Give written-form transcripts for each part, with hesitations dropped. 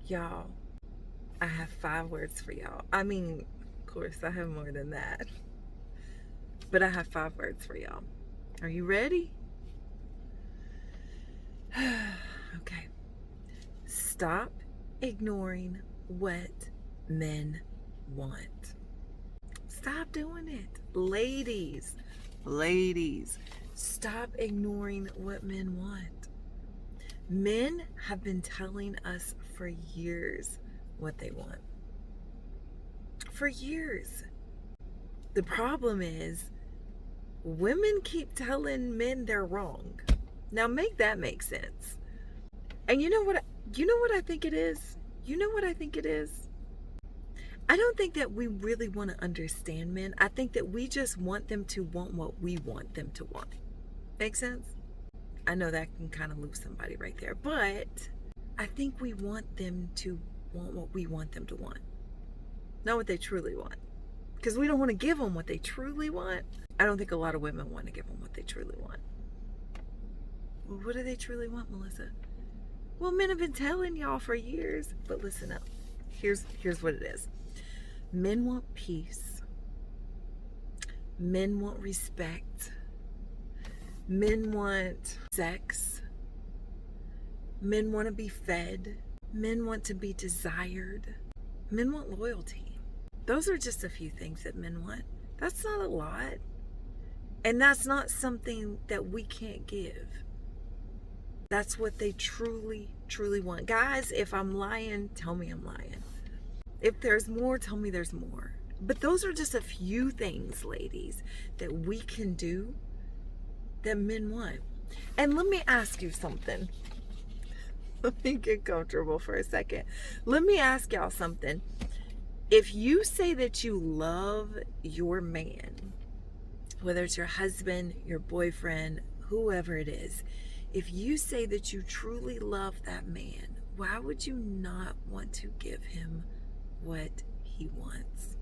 Y'all, I have 5 words for y'all. I mean, of course, I have more than that, but I have 5 words for y'all. Are you ready? Okay. Stop ignoring what men want. Stop doing it. Ladies, stop ignoring what men want. Men have been telling us for years what they want. For years. The problem is, women keep telling men they're wrong. Now make that make sense. And you know what I think it is? You know what I think it is? I don't think that we really want to understand men. I think that we just want them to want what we want them to want. Make sense? I know that can kind of lose somebody right there, but I think we want them to want what we want them to want, not what they truly want, because we don't want to give them what they truly want. I don't think a lot of women want to give them what they truly want. Well, what do they truly want, Melissa? Well, men have been telling y'all for years, but listen up. Here's what it is. Men want peace. Men want respect. Men want sex. Men want to be fed. Men want to be desired. Men want loyalty. Those are just a few things that men want. That's not a lot. And that's not something that we can't give. That's what they truly, truly want. Guys, if I'm lying, tell me I'm lying. If there's more, tell me there's more. But those are just a few things, ladies, that we can do that men want. And let me ask you something. Let me get comfortable for a second. Let me ask y'all something. If you say that you love your man, whether it's your husband, your boyfriend, whoever it is, if you say that you truly love that man, why would you not want to give him what he wants?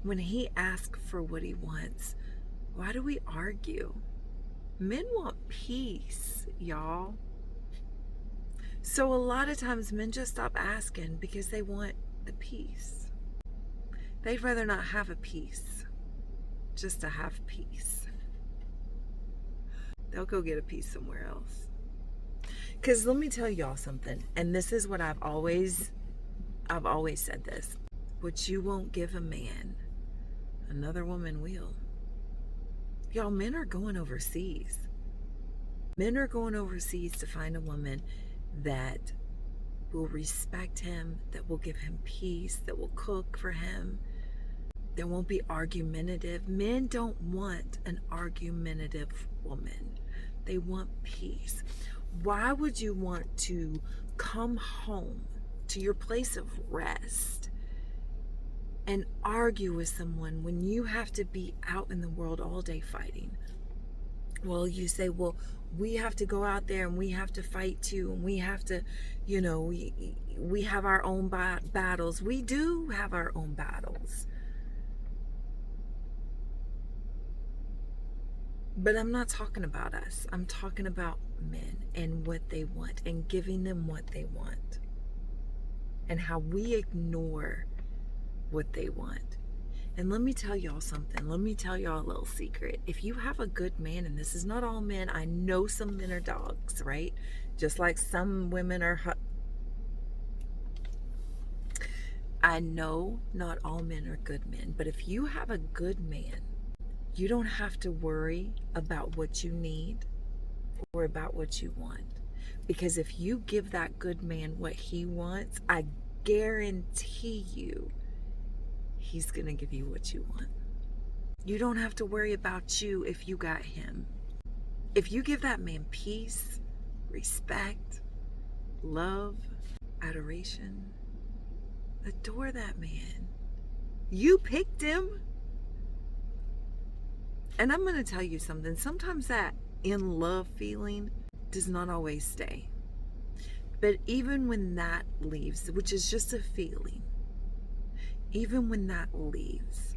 When he asks for what he wants, why do we argue? Men want peace, y'all. So a lot of times men just stop asking because they want the peace. They'd rather not have a peace, just to have peace. They'll go get a piece somewhere else. Because let me tell y'all something, and this is what I've always said this. What you won't give a man, another woman will. Y'all, men are going overseas. Men are going overseas to find a woman that will respect him, that will give him peace, that will cook for him, that won't be argumentative. Men don't want an argumentative woman. They want peace. Why would you want to come home to your place of rest and argue with someone when you have to be out in the world all day fighting? Well, you say, well, we have to go out there and we have to fight too, and we have to, we have our own battles. We do have our own battles. But I'm not talking about us. I'm talking about men and what they want and giving them what they want and how we ignore what they want. And let me tell y'all something. Let me tell y'all a little secret. If you have a good man, and this is not all men, I know some men are dogs, right? Just like some women are. I know not all men are good men, but if you have a good man, you don't have to worry about what you need or about what you want. Because if you give that good man what he wants, I guarantee you, he's going to give you what you want. You don't have to worry about you if you got him. If you give that man peace, respect, love, adoration, adore that man. You picked him. And I'm going to tell you something. Sometimes that in love feeling does not always stay. But even when that leaves, which is just a feeling, even when that leaves,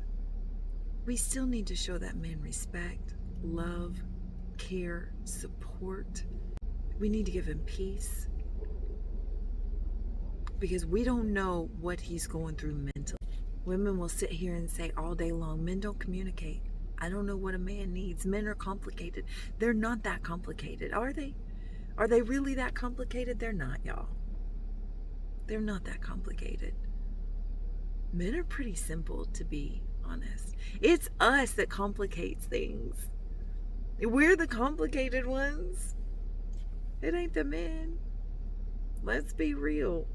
we still need to show that man respect, love, care, support. We need to give him peace. because we don't know what he's going through mentally. Women will sit here and say all day long, men don't communicate. I don't know what a man needs. Men are complicated. They're not that complicated, are they? Are they really that complicated? They're not, y'all. They're not that complicated. Men are pretty simple, to be honest. It's us that complicates things. We're the complicated ones. It ain't the men. Let's be real.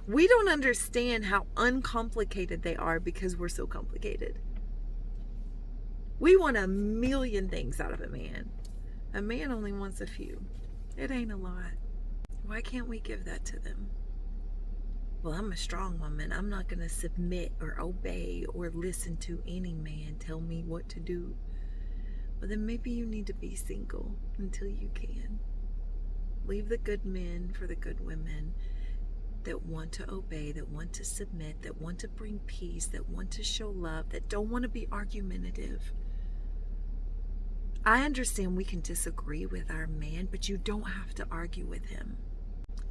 We don't understand how uncomplicated they are because we're so complicated. We want a million things out of a man. A man only wants a few. It ain't a lot. Why can't we give that to them? Well, I'm a strong woman. I'm not going to submit or obey or listen to any man tell me what to do. Well, then maybe you need to be single until you can. Leave the good men for the good women that want to obey, that want to submit, that want to bring peace, that want to show love, that don't want to be argumentative. I understand we can disagree with our man, but you don't have to argue with him.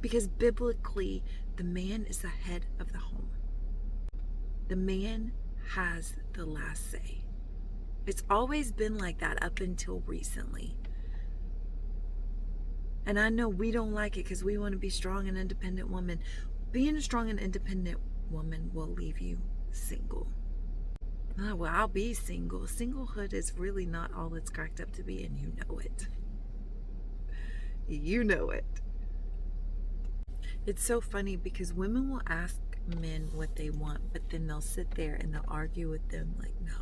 Because biblically, the man is the head of the home. The man has the last say. It's always been like that up until recently. And I know we don't like it because we want to be strong and independent women. Being a strong and independent woman will leave you single. Oh, well, I'll be single. Singlehood is really not all it's cracked up to be, and you know it. You know it. It's so funny because women will ask men what they want, but then they'll sit there and they'll argue with them like, no,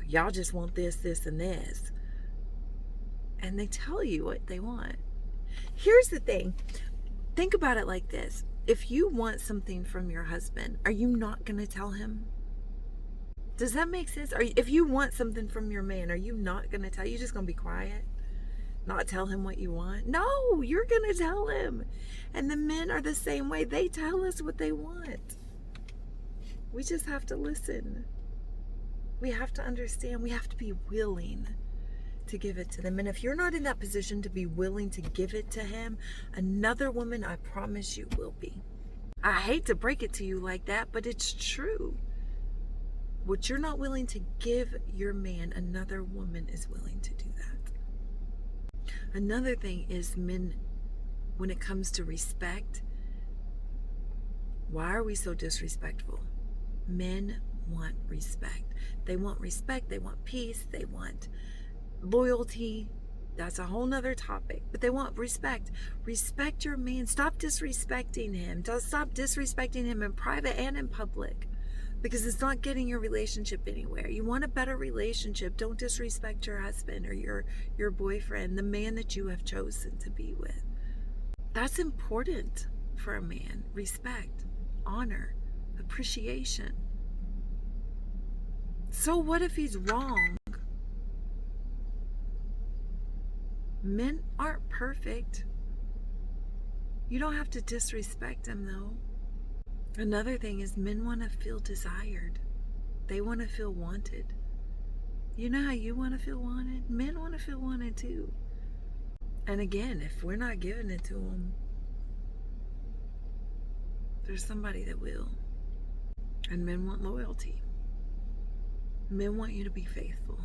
y'all just want this, this, and this. And they tell you what they want. Here's the thing. Think about it like this. If you want something from your husband, are you not going to tell him? Does that make sense? If you want something from your man, are you not going to tell? You just going to be quiet? Not tell him what you want? No, you're going to tell him. And the men are the same way. They tell us what they want. We just have to listen. We have to understand. We have to be willing to give it to them. And if you're not in that position to be willing to give it to him, another woman, I promise you, will be. I hate to break it to you like that, but it's true. What you're not willing to give your man, another woman is willing to do that. Another thing is men, when it comes to respect, why are we so disrespectful? Men want respect. They want respect. They want peace. They want loyalty. That's a whole nother topic. But they want respect. Respect your man. Stop disrespecting him. Stop disrespecting him in private and in public. Because it's not getting your relationship anywhere. You want a better relationship. Don't disrespect your husband or your boyfriend, the man that you have chosen to be with. That's important for a man. Respect, honor, appreciation. So what if he's wrong? Men aren't perfect. You don't have to disrespect him though. Another thing is men want to feel desired. They want to feel wanted. You know how you want to feel wanted? Men want to feel wanted too. And again, if we're not giving it to them, there's somebody that will. And men want loyalty. Men want you to be faithful.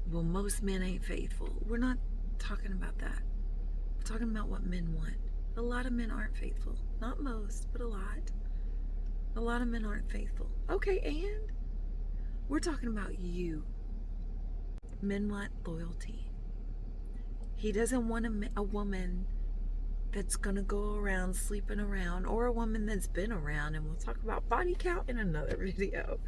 Well, most men ain't faithful. We're not talking about that. We're talking about what men want. A lot of men aren't faithful. Not most, but a lot. A lot of men aren't faithful. Okay, and we're talking about you. Men want loyalty. He doesn't want a woman that's going to go around sleeping around, or a woman that's been around, and we'll talk about body count in another video.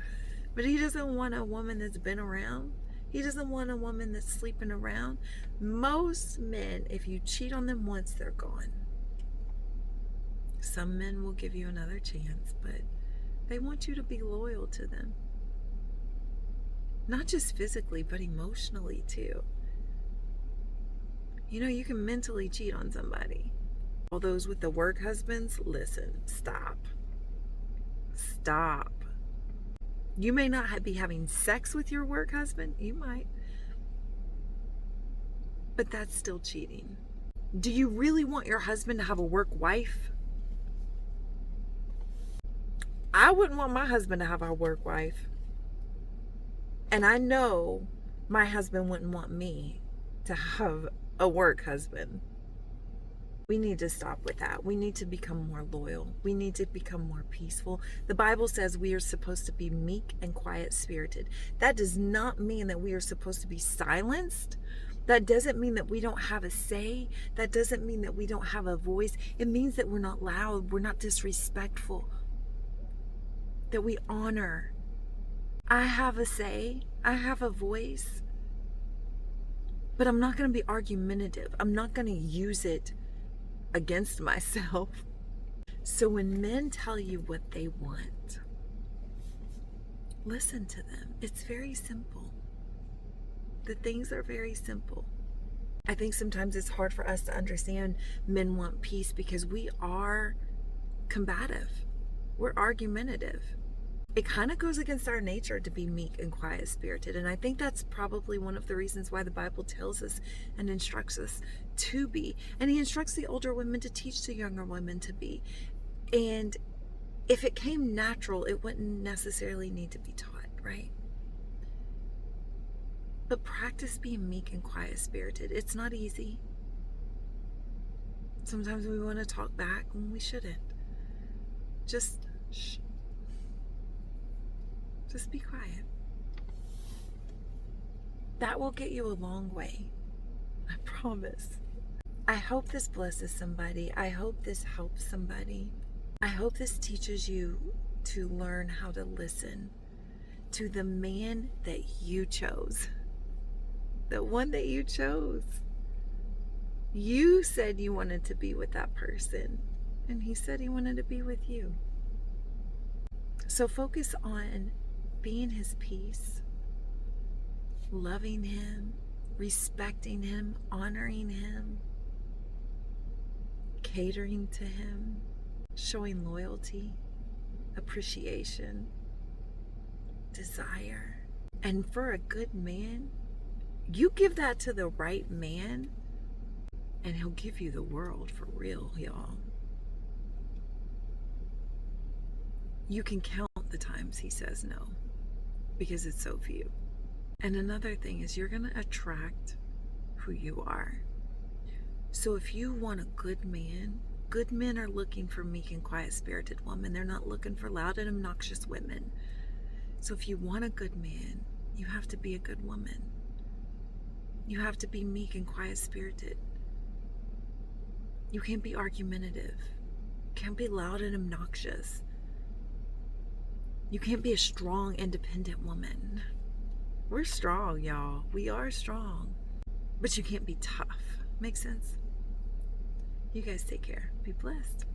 But he doesn't want a woman that's been around. He doesn't want a woman that's sleeping around. Most men, if you cheat on them once, they're gone. Some men will give you another chance, but they want you to be loyal to them. Not just physically, but emotionally too. You know, you can mentally cheat on somebody. All those with the work husbands, listen, stop. Stop. You may not be having sex with your work husband. You might. But that's still cheating. Do you really want your husband to have a work wife? I wouldn't want my husband to have a work wife. And I know my husband wouldn't want me to have a work husband. We need to stop with that. We need to become more loyal. We need to become more peaceful. The Bible says we are supposed to be meek and quiet spirited. That does not mean that we are supposed to be silenced. That doesn't mean that we don't have a say. That doesn't mean that we don't have a voice. It means that we're not loud. We're not disrespectful. That we honor. I have a say. I have a voice. But I'm not going to be argumentative. I'm not going to use it against myself. So when men tell you what they want, listen to them. It's very simple. The things are very simple. I think sometimes it's hard for us to understand men want peace because we are combative. We're argumentative. It kind of goes against our nature to be meek and quiet spirited. And I think that's probably one of the reasons why the Bible tells us and instructs us to be. And he instructs the older women to teach the younger women to be. And if it came natural, it wouldn't necessarily need to be taught, right? But practice being meek and quiet spirited. It's not easy. Sometimes we want to talk back when we shouldn't. Just shh. Just be quiet. That will get you a long way. I promise. I hope this blesses somebody. I hope this helps somebody. I hope this teaches you to learn how to listen to the man that you chose. The one that you chose. You said you wanted to be with that person, and he said he wanted to be with you. So focus on being his peace, loving him, respecting him, honoring him, catering to him, showing loyalty, appreciation, desire. And for a good man, you give that to the right man, and he'll give you the world for real, y'all. You can count the times he says no, because it's so few. And another thing is you're going to attract who you are. So if you want a good men are looking for meek and quiet spirited women. They're not looking for loud and obnoxious women. So if you want a good man, you have to be a good woman. You have to be meek and quiet spirited. You can't be argumentative. You can't be loud and obnoxious. You can't be a strong, independent woman. We're strong, y'all. We are strong. But you can't be tough. Make sense? You guys take care. Be blessed.